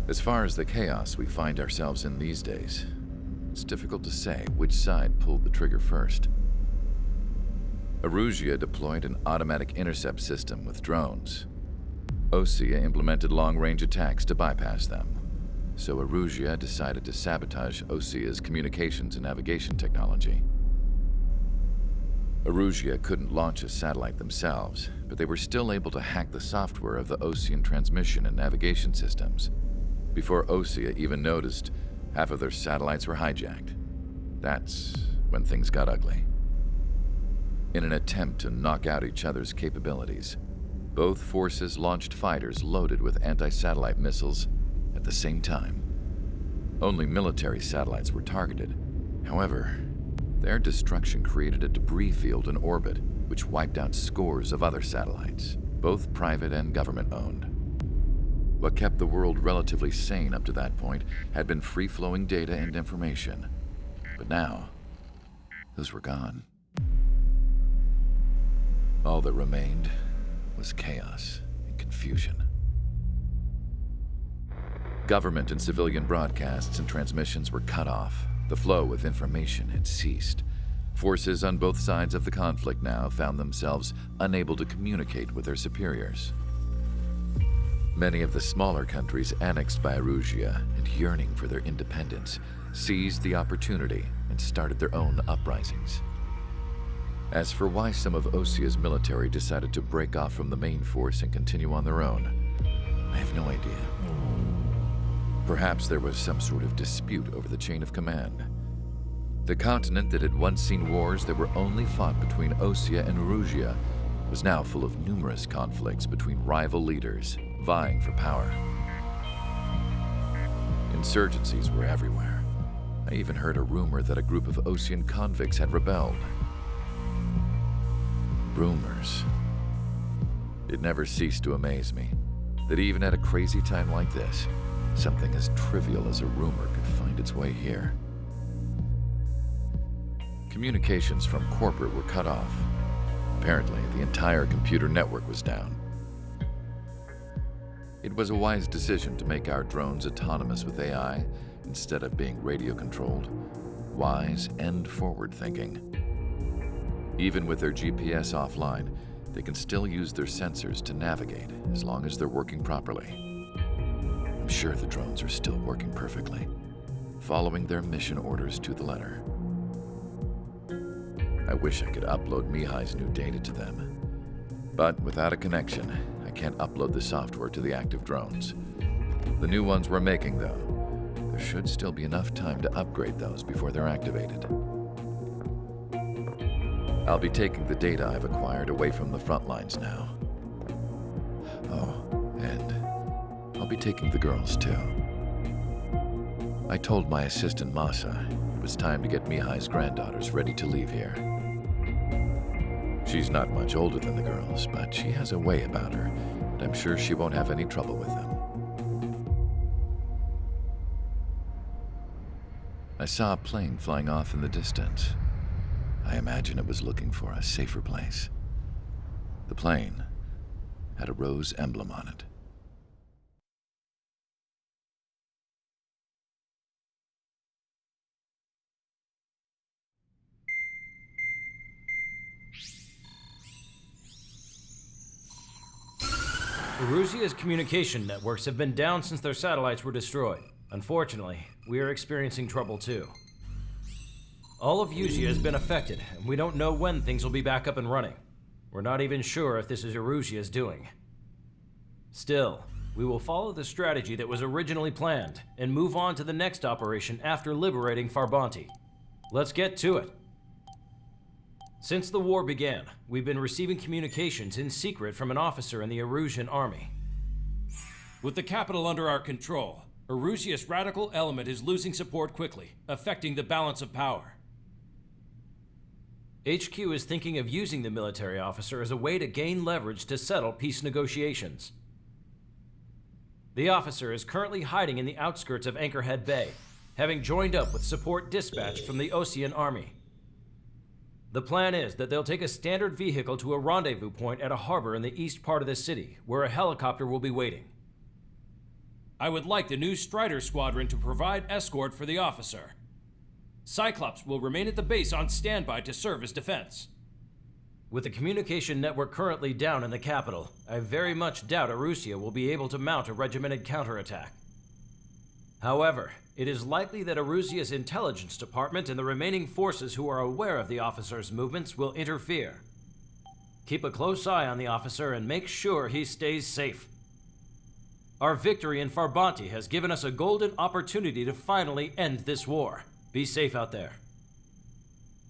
As far as the chaos we find ourselves in these days, it's difficult to say which side pulled the trigger first. Erusia deployed an automatic intercept system with drones. Osea implemented long-range attacks to bypass them. So Erusia decided to sabotage Osea's communications and navigation technology. Erusia couldn't launch a satellite themselves, but they were still able to hack the software of the Osean transmission and navigation systems. Before Osea even noticed, half of their satellites were hijacked. That's when things got ugly. In an attempt to knock out each other's capabilities, both forces launched fighters loaded with anti-satellite missiles at the same time. Only military satellites were targeted. However, their destruction created a debris field in orbit, which wiped out scores of other satellites, both private and government-owned. What kept the world relatively sane up to that point had been free-flowing data and information. But now, those were gone. All that remained was chaos and confusion. Government and civilian broadcasts and transmissions were cut off. The flow of information had ceased. Forces on both sides of the conflict now found themselves unable to communicate with their superiors. Many of the smaller countries annexed by Erusia and yearning for their independence seized the opportunity and started their own uprisings. As for why some of Osea's military decided to break off from the main force and continue on their own, I have no idea. Perhaps there was some sort of dispute over the chain of command. The continent that had once seen wars that were only fought between Osea and Erusia was now full of numerous conflicts between rival leaders vying for power. Insurgencies were everywhere. I even heard a rumor that a group of Osean convicts had rebelled. Rumors. It never ceased to amaze me that even at a crazy time like this, something as trivial as a rumor could find its way here. Communications from corporate were cut off. Apparently, the entire computer network was down. It was a wise decision to make our drones autonomous with AI instead of being radio-controlled. Wise and forward-thinking. Even with their GPS offline, they can still use their sensors to navigate as long as they're working properly. I'm sure the drones are still working perfectly, following their mission orders to the letter. I wish I could upload Mihai's new data to them. But without a connection, I can't upload the software to the active drones. The new ones we're making, though, there should still be enough time to upgrade those before they're activated. I'll be taking the data I've acquired away from the front lines now. Oh, and I'll be taking the girls, too. I told my assistant Masa it was time to get Mihai's granddaughters ready to leave here. She's not much older than the girls, but she has a way about her, and I'm sure she won't have any trouble with them. I saw a plane flying off in the distance. I imagine it was looking for a safer place. The plane had a rose emblem on it. Erusia's communication networks have been down since their satellites were destroyed. Unfortunately, we are experiencing trouble too. All of Erusia has been affected, and we don't know when things will be back up and running. We're not even sure if this is Erusia's doing. Still, we will follow the strategy that was originally planned and move on to the next operation after liberating Farbanti. Let's get to it. Since the war began, we've been receiving communications in secret from an officer in the Erusian army. With the capital under our control, Erusia's radical element is losing support quickly, affecting the balance of power. HQ is thinking of using the military officer as a way to gain leverage to settle peace negotiations. The officer is currently hiding in the outskirts of Anchorhead Bay, having joined up with support dispatched from the Osean army. The plan is that they'll take a standard vehicle to a rendezvous point at a harbor in the east part of the city, where a helicopter will be waiting. I would like the new Strider Squadron to provide escort for the officer. Cyclops will remain at the base on standby to serve as defense. With the communication network currently down in the capital, I very much doubt Arusea will be able to mount a regimented counterattack. However, it is likely that Arusea's intelligence department and the remaining forces who are aware of the officer's movements will interfere. Keep a close eye on the officer and make sure he stays safe. Our victory in Farbanti has given us a golden opportunity to finally end this war. Be safe out there.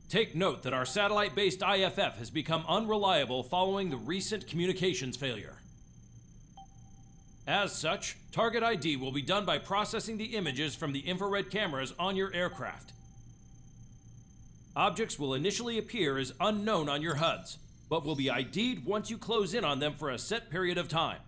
Take note that our satellite-based IFF has become unreliable following the recent communications failure. As such, target ID will be done by processing the images from the infrared cameras on your aircraft. Objects will initially appear as unknown on your HUDs, but will be ID'd once you close in on them for a set period of time.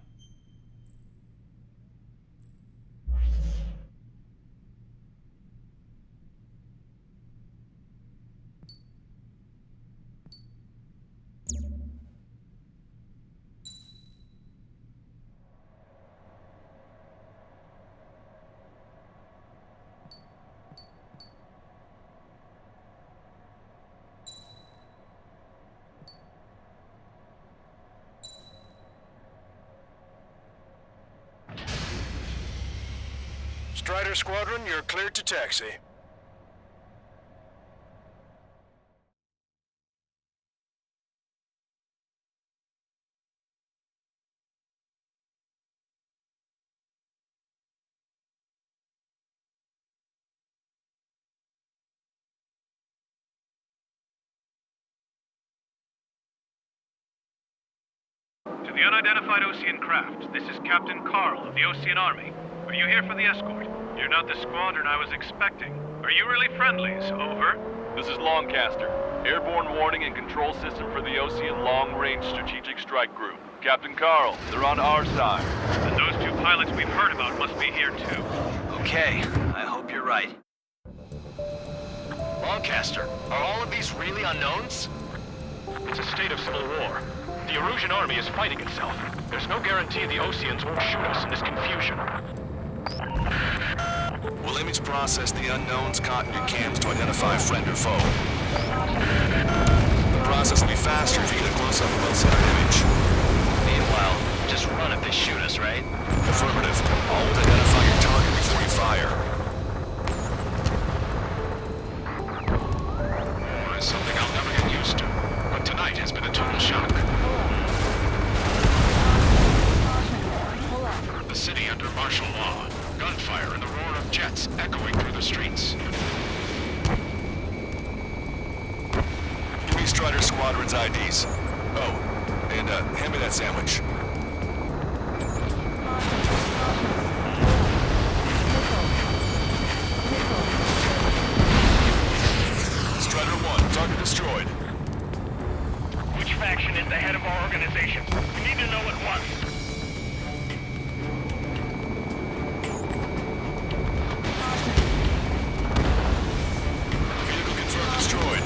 Strider Squadron, you're cleared to taxi. To the unidentified Osean craft, this is Captain Carl of the Osean Army. Are you here for the escort? You're not the squadron I was expecting. Are you really friendlies? Over. This is Longcaster. Airborne warning and control system for the Osean Long Range Strategic Strike Group. Captain Carl, they're on our side. And those two pilots we've heard about must be here too. Okay, I hope you're right. Longcaster, are all of these really unknowns? It's a state of civil war. The Erusian army is fighting itself. There's no guarantee the Oseans won't shoot us in this confusion. We'll image process the unknowns caught in your cams to identify friend or foe. The process will be faster if you get a close-up of both side image. Meanwhile, just run if they shoot us, right? Affirmative. Always identify your target before you fire. It's something I'll never get used to. But tonight has been a total shock. The city under martial law. Gunfire and the roar of jets echoing through the streets. Give me Strider Squadron's IDs. Oh, and hand me that sandwich. Strider 1, target destroyed. Which faction is the head of our organization? We need to know at once. Vehicle confirmed destroyed.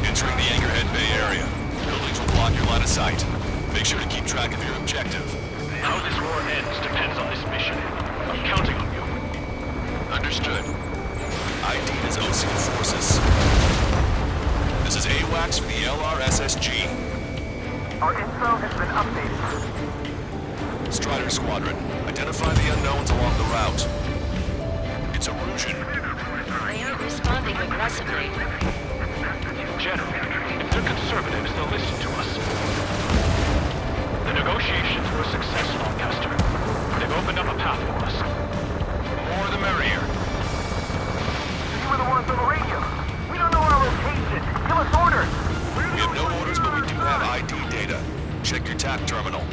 Entering the Anchorhead Bay area. Buildings will block your line of sight. Make sure to keep track of your objective. How this war ends depends on this mission. I'm counting on you. Understood. ID is Osean forces. This is AWACS for the LRSSG. Our info has been updated. Strider Squadron, identify the unknowns along the route. It's Erusian. They aren't responding aggressively. General, if they're conservatives, they'll listen to us. The negotiations were a success, Lancaster. They've opened up a path for us. The more the merrier. You were the ones on the radio. We don't know our location. Give us orders. We have no orders, but we do have ID data. Check your TAC terminal.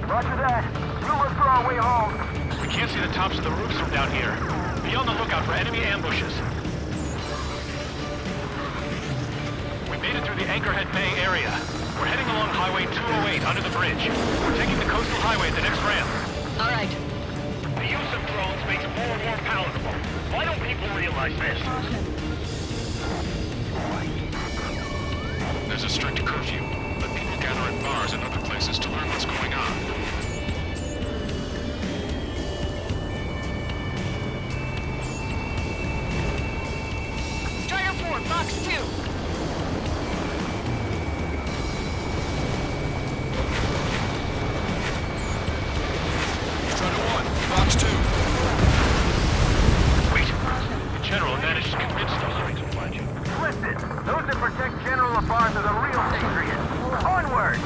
Roger that. We'll look for our way home. We can't see the tops of the roofs from down here. Be on the lookout for enemy ambushes. We made it through the Anchorhead Bay area. We're heading along Highway 208 under the bridge. We're taking the coastal highway at the next ramp. All right. The use of drones makes war more palatable. Why don't people realize this? There's a strict curfew, but people gather at bars and other places to learn what's going on. Fox 2. Strider 1, Fox 2. Wait. The General managed to convince those to find you. Listen, those that protect General Labarge are the real patriots. Onward!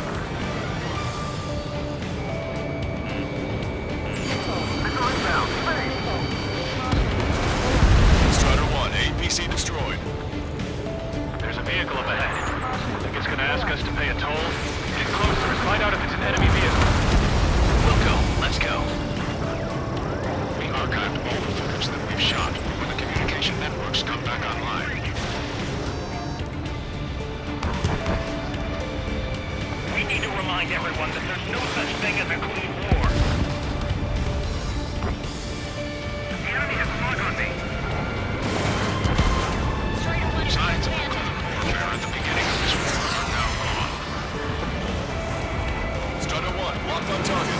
Missile inbound. Ready. Strider 1, APC destroyed. There's a vehicle up ahead. Think it's gonna ask us to pay a toll? Get closer and find out if it's an enemy vehicle. We'll go. Let's go. We archived all the footage that we've shot when the communication networks come back online. We need to remind everyone that there's no such thing as a clean war. The enemy has slung on me. Signs of equivalent warfare at the beginning of this war are now gone. Strider 1, locked on target.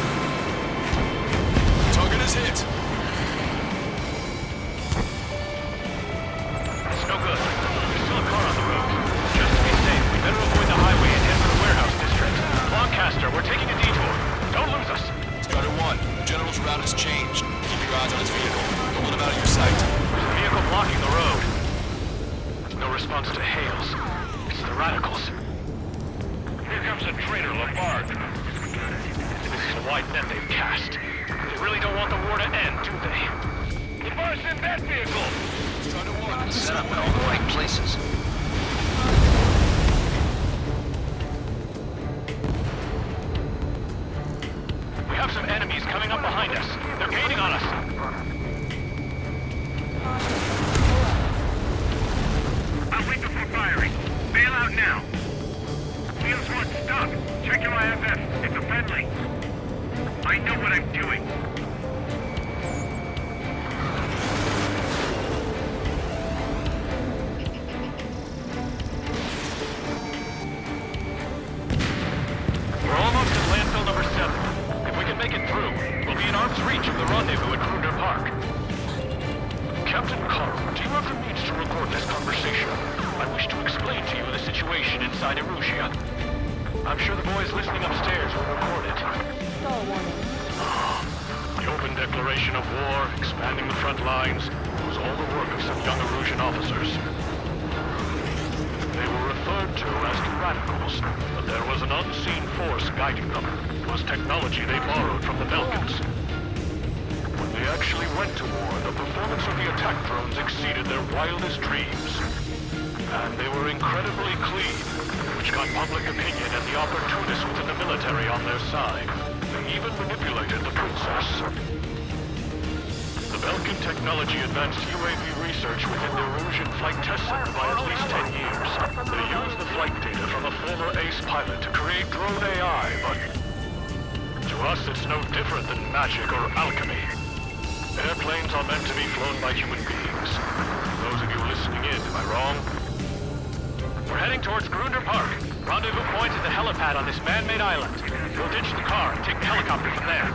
Target is hit. It's no good. There's still a car on the road. Just to be safe, we better avoid the highway and head for the warehouse district. Lancaster, we're taking a detour. Don't lose us. Strider 1, General's route has changed. Keep your eyes on his vehicle. Don't let him out of your sight. There's a vehicle blocking the road. No response to hails. It's the radicals. Here comes a traitor, Labarge. This is a wide net they've cast. They really don't want the war to end, do they? Labarge's in that vehicle! Strider 1, Set up in all the right places. We have some enemies coming up behind us. They're gaining on us. I'll wait before firing. Bail out now. Wheels 1, stop. Check your IFF. It's a friendly. I know what I'm doing. We're almost at landfill number 7. If we can make it through, we'll be in arm's reach of the rendezvous at Kruger Park. Captain Carl, do you have the means to record this conversation? I wish to explain to you the situation inside Erusia. I'm sure the boys listening upstairs will record it. The open declaration of war, expanding the front lines, was all the work of some young Erusian officers. They were referred to as the Radicals, but there was an unseen force guiding them. It was technology they borrowed from the Belkans. When they actually went to war, the performance of the attack drones exceeded their wildest dreams. And they were incredibly clean, which got public opinion and the opportunists within the military on their side. They even manipulated the princess. The Belkan technology advanced UAV research within the Erusian Flight Test Center by at least 10 years. They used the flight data from a former ace pilot to create drone AI, but to us it's no different than magic or alchemy. Airplanes are meant to be flown by human beings. Those of you listening in, am I wrong? We're heading towards Grunder Park. Rendezvous point is the helipad on this man-made island. We'll ditch the car and take the helicopter from there.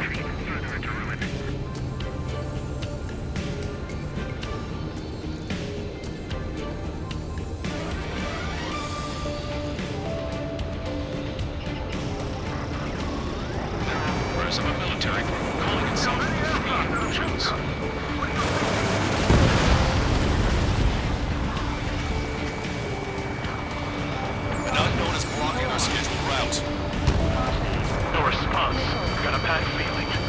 Members of a military group calling itself the Illusions. An unknown is blocking our scheduled route. No response. Got a bad feeling.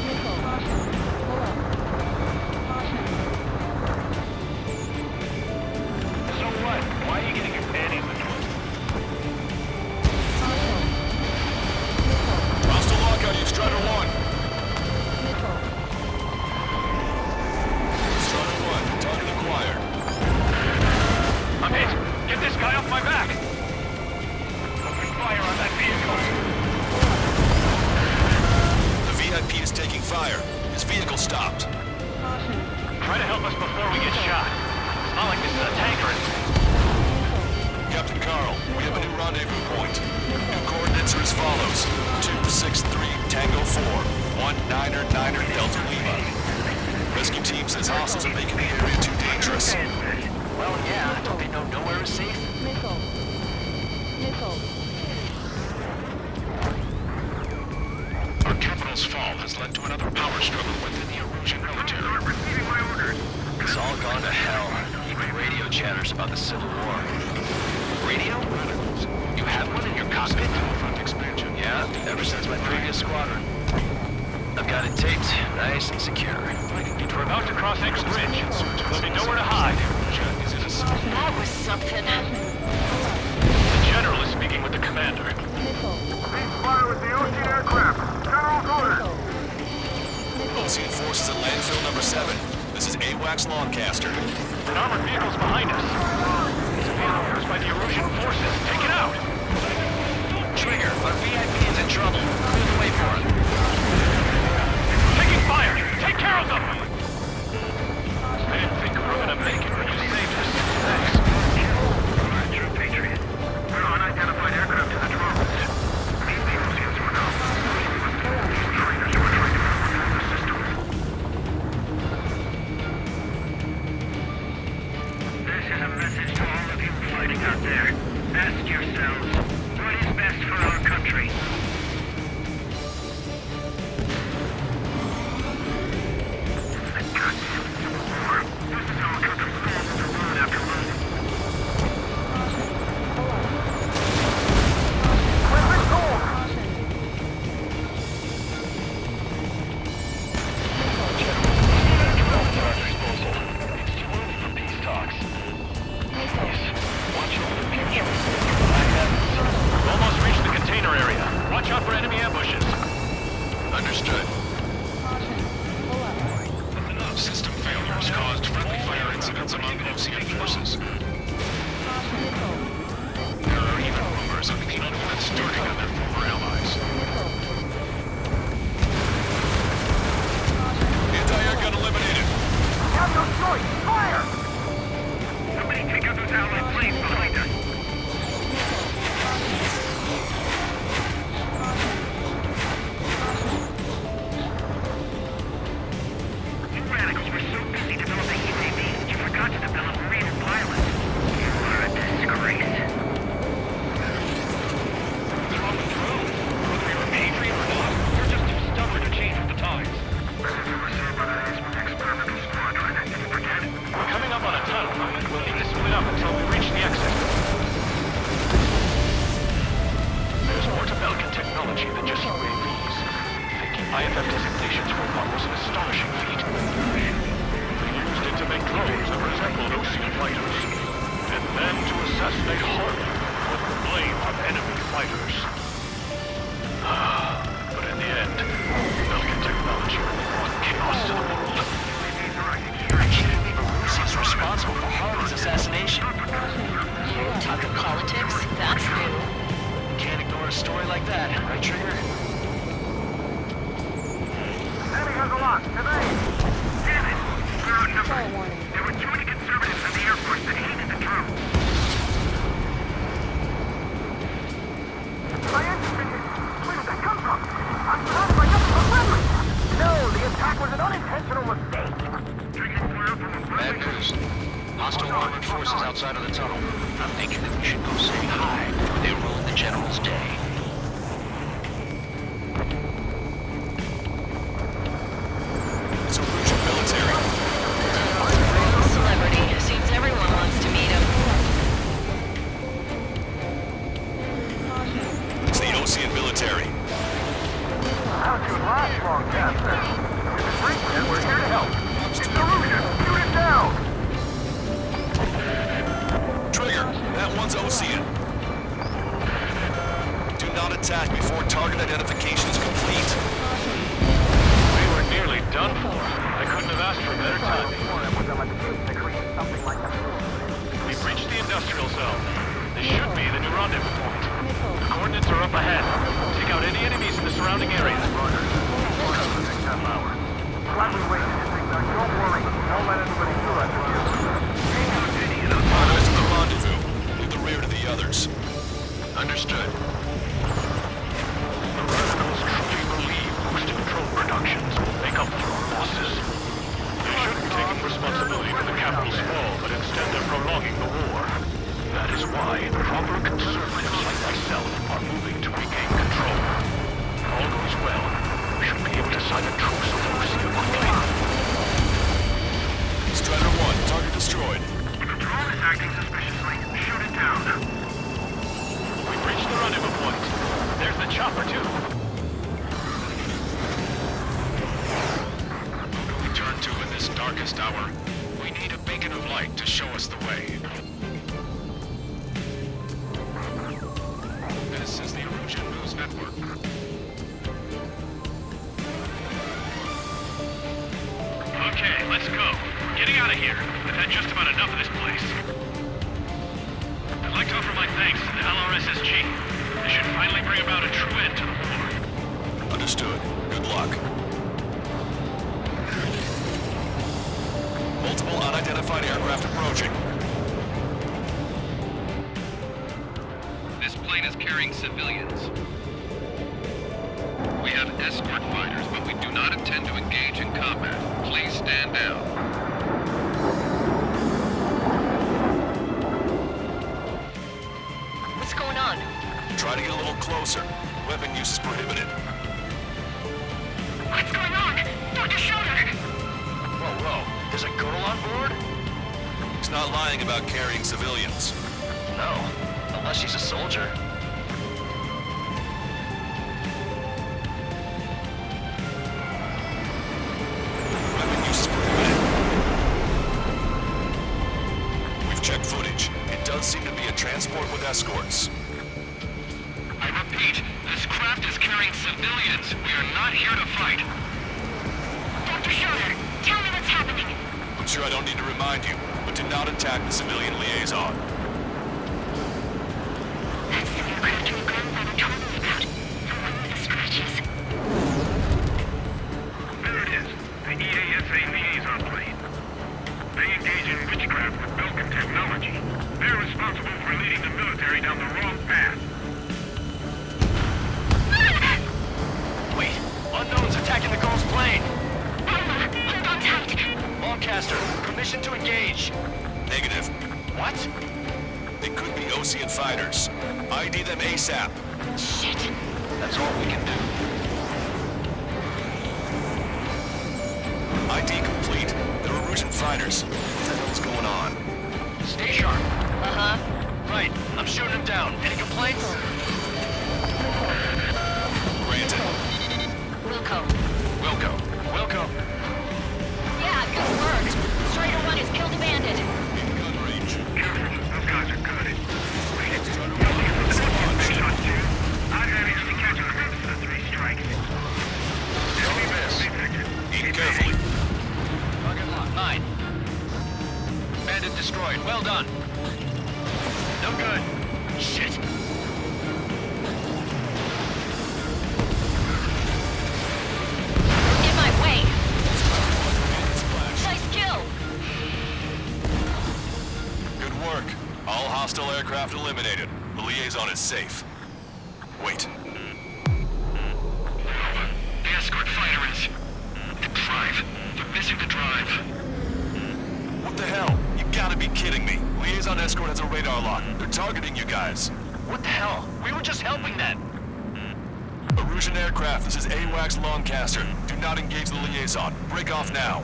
chatters about the Civil War. Radio? You have one in your cockpit? Front expansion. Yeah, ever since my previous squadron. I've got it taped, nice and secure. We're about to cross X Bridge. There'll be nowhere to hide. That was something. The General is speaking with the commander. Ceasefire with the Ocean aircraft. General's orders. Ocean forces at landfill number 7. This is AWACS Lancaster. An armored vehicle's behind us. It's a vehicle used by the Erusian forces. Take it out! Trigger, our VIP is in trouble. Clear the way for him. Taking fire! Take care of them! I didn't think we were gonna make it, but you saved us. Thanks. True Patriot. We're unidentified aircraft to the drones. These the Oceans were not. These traitors were trying to infiltrate the system. This is a message to all of you fighting out there. Ask yourselves, what is best for our country? The goddamn Civil War. This is how a country falls into ruin after losing. Weapon gold! Almost reached the container area. Watch out for enemy ambushes. Understood. System failures caused friendly fire incidents among Ocean forces. There are even rumors of the unfit starting on their former allies. Anti-air gun eliminated. Have no choice! Fire! Somebody take out those allied planes behind us. You radicals were so busy developing UAVs that you forgot to develop real pilots. You are a disgrace. What's wrong with drones? Whether you're a patriot or not, you're just too stubborn to change with the times. This is overseen by the experimental squadron. Did you forget? We're coming up on a tunnel. We'll need to split up until we reach the exit. There's more to Belgian technology than just UAVs. Taking IFF designations for one was an astonishing feat. They used it to make drones that resembled Ocean fighters. And then to assassinate Harley with the blame on enemy fighters. But in the end, Belgian technology only brought chaos to the world. Seems responsible for Harley's assassination. Talking politics? That's new. Can't ignore a story like that, right, Trigger? Enemy has a lock. Today. Damn it. We're outnumbered. There were too many conservatives in the Air Force that hated the drones. My engine did. Where did that come from? I'm surrounded by nothing but friendly. No, the attack was an unintentional mistake. Bad news. Hostile armored forces outside of the tunnel. I'm thinking that we should go say hi before they ruin the General's day. It's a Erusian military. Celebrity. Seems everyone wants to meet him. It's the Ocean military. How'd you last long, Caster? If it's Richmond, we're here to help. It's Erusian! Shoot it down! Trigger, that one's Ocean. Do not attack before target identification is complete. We were nearly done for. I couldn't have asked for a better timing. We've reached the industrial zone. This should be the new rendezvous point. The coordinates are up ahead. Take out any enemies in the surrounding area. Glad we waited. Don't worry. Don't let anybody do us. Go to the rendezvous. Leave the rear to the others. Understood. The radicals truly believe boosting drone productions will make up for our losses. They shouldn't be taking responsibility for the capital's fall, but instead they're prolonging the war. That is why proper conservatives like myself are moving to regain control. If all goes well, we should be able to sign a truce with Russia quickly. Strider 1, target destroyed. Drone is the way. This is the Erosion News Network. Okay, let's go. We're getting out of here. I've had just about enough of this place. I'd like to offer my thanks to the LRSSG. They should finally bring about a true end to the war. Understood. Good luck. Multiple unidentified aircraft approaching. This plane is carrying civilians. We have escort fighters, but we do not intend to engage in combat. Please stand down. What's going on? Try to get a little closer. Weapon use is prohibited. What's going on? Dr. Schroeder! Whoa. There's a girl on board? He's not lying about carrying civilians. No, unless she's a soldier. Weapon use is prohibited. We've checked footage. It does seem to be a transport with escorts. I repeat, this craft is carrying civilians. We are not here to fight. Dr. Schroeder, tell me what's happening. I'm sure I don't need to remind you, but do not attack the civilian liaison. That's the aircraft your grandfather told me about. The one with the scratches. There it is. The EASA liaison plane. They engage in witchcraft with Belkin technology. They're responsible for leading the military down the wrong path. Wait, unknown's attacking the Gulf's plane. Hold on tight. Lancaster, permission to engage. Negative. What? They could be Ocean fighters. ID them ASAP. Shit. That's all we can do. ID complete. They're Erosion fighters. What the hell's going on? Stay sharp. Uh-huh. Right, I'm shooting them down. Any complaints? Granted. Wilco. Wilco. Yeah, good work. Strider 1 has killed a bandit. In gun range. Careful. Those guys are good. Wait. Based on two, I managed to catch a glimpse of 3 strikes. Don't miss. Eat carefully. Target lock. 9. Bandit destroyed. Well done. No good. Shit. In my way. Nice kill. Good work. All hostile aircraft eliminated. The liaison is safe. Wait. The escort fighter is... the drive. They're missing the drive. What the hell? You gotta be kidding me. Liaison escort has a radar lock. They're targeting you guys. What the hell? We were just helping them. Erosion aircraft, this is AWACS Lancaster. Do not engage the liaison. Break off now.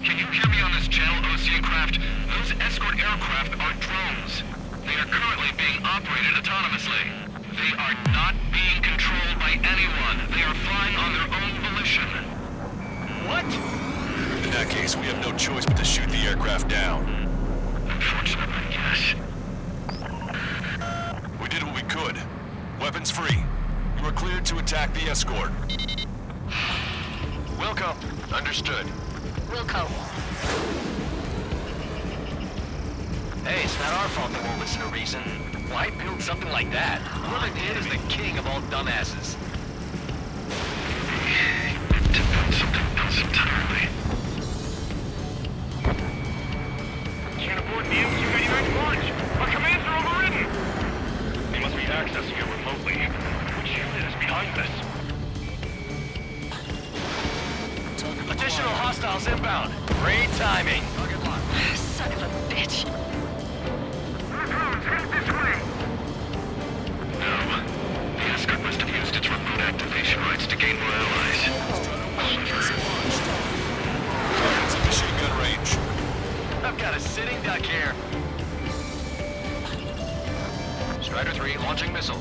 Can you hear me on this channel, Ocean craft? Those escort aircraft are drones. They are currently being operated autonomously. They are not being controlled by anyone. They are flying on their own volition. What? In that case, we have no choice but to shoot the aircraft down. Unfortunately, yes. We did what we could. Weapons free. You are cleared to attack the escort. Wilco. Understood. Wilco. Hey, it's not our fault they won't listen to reason. Why build something like that? Whoever did is the king of all dumbasses. To build something else entirely. Can't afford the MC-89 launch. Our commands are overridden. They must be accessing it remotely. Which unit is behind this? Additional hostiles inbound. Great timing. Son of a bitch. Drones, head this way. No. The escort must have used its remote activation rights to gain more allies. Target's in machine gun range. I've got a sitting duck here. Strider 3 launching missile.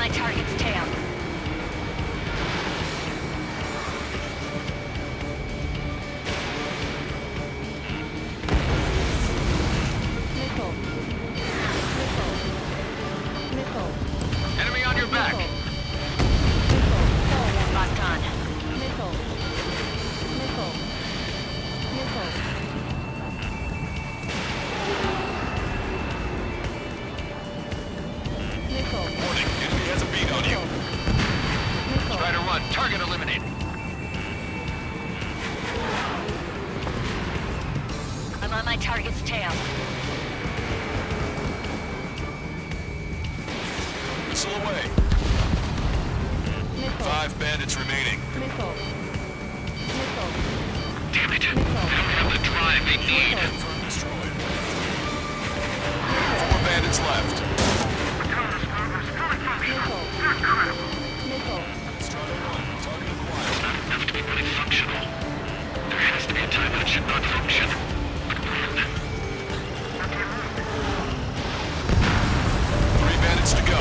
my target's tail. Enemy on your back. Locked on. Warning, enemy has a beat on you. Strider 1, target eliminated. I'm on my target's tail. Missile away. 5 bandits remaining. Damn it. They don't have the drive they need. Confirm destroyed. 4 bandits left. Strider 1, target acquired. Not enough to be fully functional. There has to be a time when it should not function. 3 bandits to go.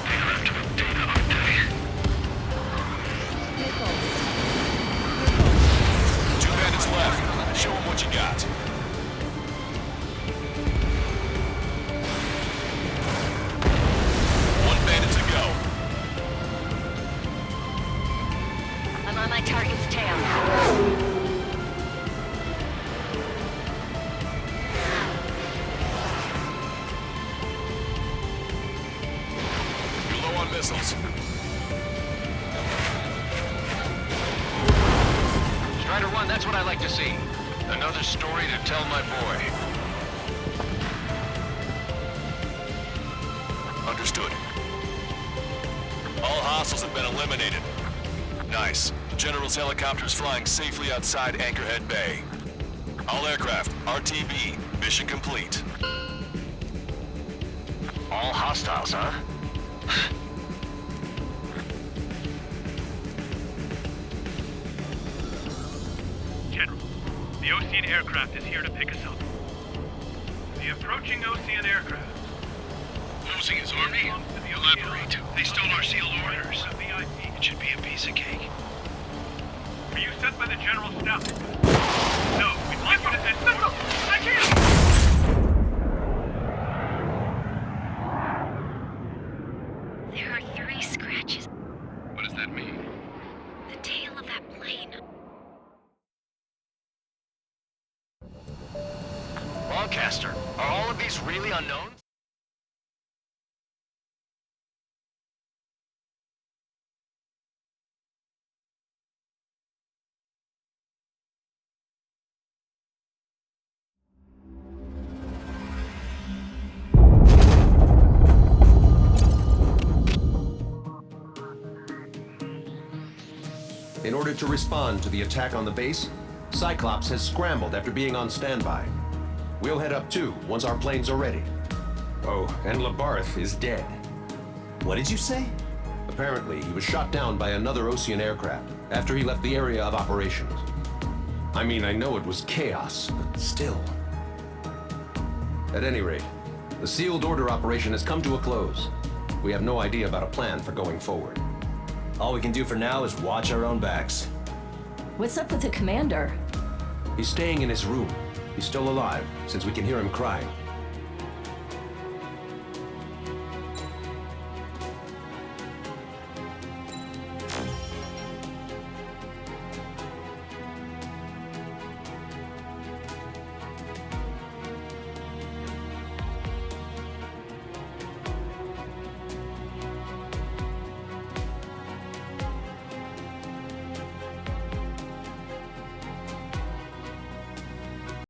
They have to move data, aren't they? 2 bandits left. Show them what you got. One bandit to go. I'm on my target's tail. You're low on missiles. Strider 1, that's what I like to see. Another story to tell my boy. Understood. All hostiles have been eliminated. Nice. The General's helicopter is flying safely outside Anchorhead Bay. All aircraft, RTB, mission complete. All hostiles, huh? General, the Ocean aircraft is here to pick us up. The approaching Ocean aircraft. Losing his army? Elaborate. They stole our sealed orders. A VIP. It should be a piece of cake. Were you sent by the General's staff? No, we'd like you to send... No, I can't! There are 3 scratches. What does that mean? The tail of that plane. Lancaster, are all of these really unknowns? In order to respond to the attack on the base, Cyclops has scrambled after being on standby. We'll head up too once our planes are ready. Oh, and Labarth is dead. What did you say? Apparently, he was shot down by another Ocean aircraft after he left the area of operations. I mean, I know it was chaos, but still. At any rate, the sealed order operation has come to a close. We have no idea about a plan for going forward. All we can do for now is watch our own backs. What's up with the commander? He's staying in his room. He's still alive, since we can hear him crying.